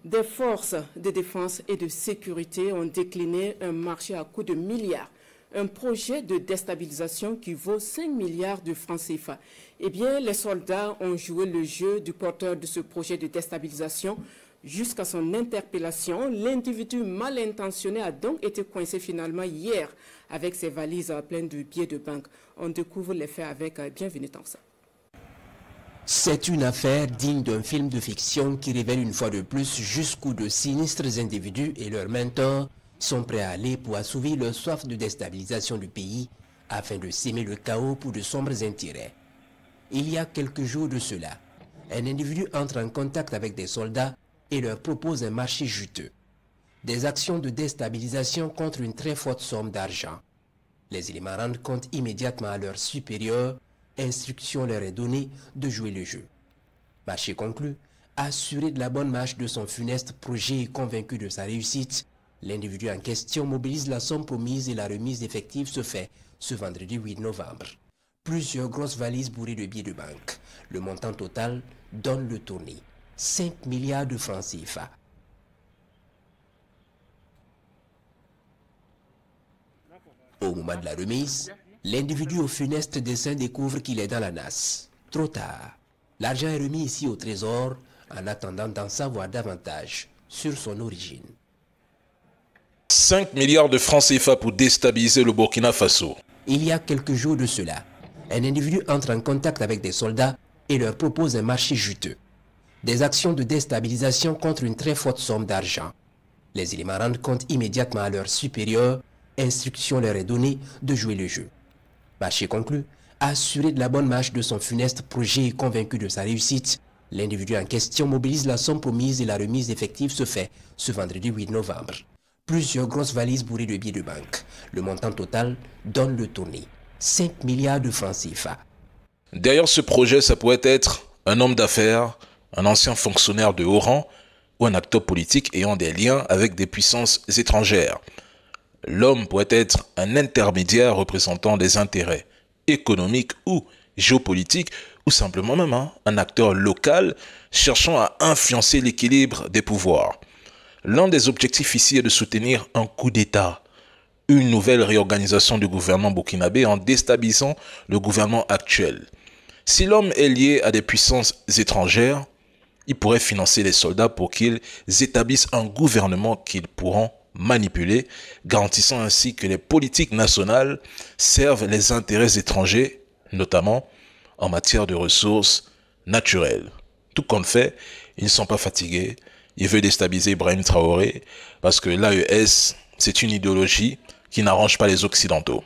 Des forces de défense et de sécurité ont décliné un marché à coût de milliards. Un projet de déstabilisation qui vaut 5 milliards de francs CFA. Eh bien, les soldats ont joué le jeu du porteur de ce projet de déstabilisation jusqu'à son interpellation. L'individu mal intentionné a donc été coincé finalement hier avec ses valises pleines de billets de banque. On découvre les faits avec Bienvenue Tansa. C'est une affaire digne d'un film de fiction qui révèle une fois de plus jusqu'où de sinistres individus et leurs mentors sont prêts à aller pour assouvir leur soif de déstabilisation du pays afin de s'aimer le chaos pour de sombres intérêts. Il y a quelques jours de cela, un individu entre en contact avec des soldats et leur propose un marché juteux. Des actions de déstabilisation contre une très forte somme d'argent. Les éléments rendent compte immédiatement à leurs supérieurs. Instruction leur est donnée de jouer le jeu. Marché conclu, assuré de la bonne marche de son funeste projet et convaincu de sa réussite, l'individu en question mobilise la somme promise et la remise effective se fait ce vendredi 8 novembre. Plusieurs grosses valises bourrées de billets de banque. Le montant total donne le tournis. 5 milliards de francs CFA. Au moment de la remise, l'individu au funeste dessein découvre qu'il est dans la nasse. Trop tard. L'argent est remis ici au trésor en attendant d'en savoir davantage sur son origine. 5 milliards de francs CFA pour déstabiliser le Burkina Faso. Il y a quelques jours de cela, un individu entre en contact avec des soldats et leur propose un marché juteux. Des actions de déstabilisation contre une très forte somme d'argent. Les éléments rendent compte immédiatement à leurs supérieurs. Instruction leur est donnée de jouer le jeu. Marché conclu, assuré de la bonne marche de son funeste projet et convaincu de sa réussite, l'individu en question mobilise la somme promise et la remise effective se fait ce vendredi 8 novembre. Plusieurs grosses valises bourrées de billets de banque. Le montant total donne le tournis. 5 milliards de francs CFA. Derrière ce projet, ça pourrait être un homme d'affaires, un ancien fonctionnaire de haut rang ou un acteur politique ayant des liens avec des puissances étrangères. L'homme pourrait être un intermédiaire représentant des intérêts économiques ou géopolitiques ou simplement même un acteur local cherchant à influencer l'équilibre des pouvoirs. L'un des objectifs ici est de soutenir un coup d'État, une nouvelle réorganisation du gouvernement burkinabé en déstabilisant le gouvernement actuel. Si l'homme est lié à des puissances étrangères, il pourrait financer les soldats pour qu'ils établissent un gouvernement qu'ils pourront manipuler, garantissant ainsi que les politiques nationales servent les intérêts étrangers, notamment en matière de ressources naturelles. Tout compte fait, ils ne sont pas fatigués. Ils veulent déstabiliser Ibrahim Traoré parce que l'AES, c'est une idéologie qui n'arrange pas les Occidentaux.